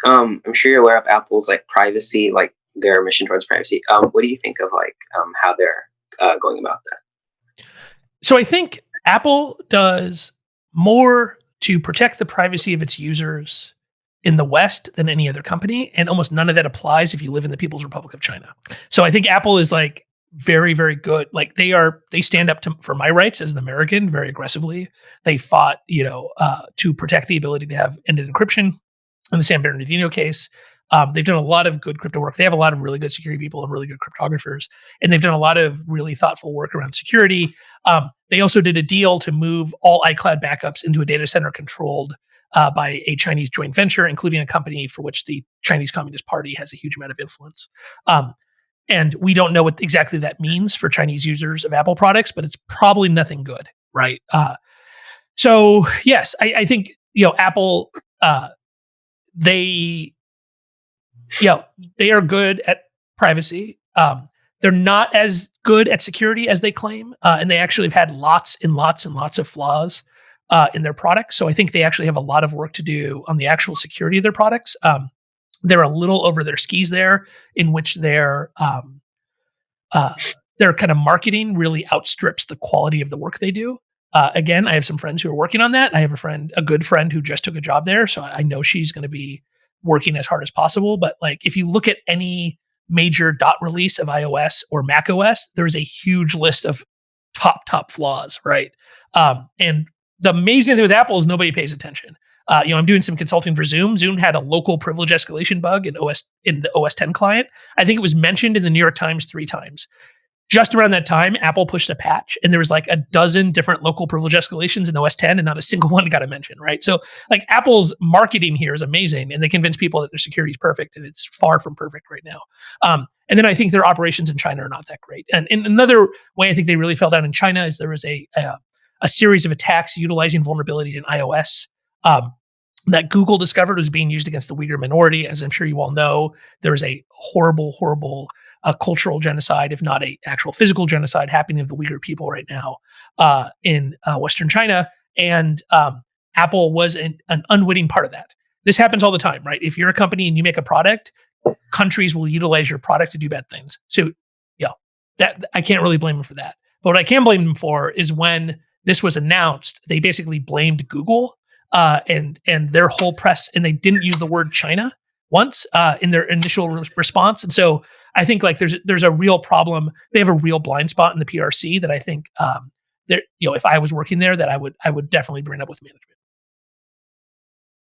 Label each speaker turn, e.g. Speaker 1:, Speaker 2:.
Speaker 1: I'm sure you're aware of Apple's like privacy, like their mission towards privacy. What do you think of like how they're going about that?
Speaker 2: So I think Apple does more to protect the privacy of its users in the West than any other company, and almost none of that applies if you live in the People's Republic of China. So I think Apple is like very, very good. Like they stand up for my rights as an American very aggressively. They fought, to protect the ability to have end-to-end encryption in the San Bernardino case. They've done a lot of good crypto work. They have a lot of really good security people and really good cryptographers, and they've done a lot of really thoughtful work around security. They also did a deal to move all iCloud backups into a data center controlled by a Chinese joint venture, including a company for which the Chinese Communist Party has a huge amount of influence. And we don't know what exactly that means for Chinese users of Apple products, but it's probably nothing good, right? So yes, I think Apple. They they are good at privacy. They're not as good at security as they claim, and they actually have had lots and lots and lots of flaws in their products. So I think they actually have a lot of work to do on the actual security of their products. They're a little over their skis there, in which their kind of marketing really outstrips the quality of the work they do. Again, I have some friends who are working on that. I have a good friend who just took a job there, so I know she's going to be working as hard as possible. But like, if you look at any major dot release of iOS or Mac OS, there's a huge list of top flaws, right? And the amazing thing with Apple is nobody pays attention. I'm doing some consulting for Zoom. Zoom had a local privilege escalation bug in the OS 10 client. I think it was mentioned in the New York Times 3 times. Just around that time, Apple pushed a patch, and there was like a dozen different local privilege escalations in OS 10, and not a single one got a mention, right? So, like, Apple's marketing here is amazing, and they convince people that their security is perfect, and it's far from perfect right now. And then I think their operations in China are not that great. And another way I think they really fell down in China is there was a series of attacks utilizing vulnerabilities in iOS. That Google discovered was being used against the Uyghur minority. As I'm sure you all know, there is a horrible cultural genocide, if not a actual physical genocide, happening of the Uyghur people right now in Western China. And Apple was an unwitting part of that. This happens all the time, right? If you're a company and you make a product, countries will utilize your product to do bad things. So, that I can't really blame them for that. But what I can blame them for is when this was announced, they basically blamed Google and their whole press, and they didn't use the word China once in their initial response. And so I think like there's a real problem. They have a real blind spot in the PRC that I think if I was working there, that I would definitely bring up with management.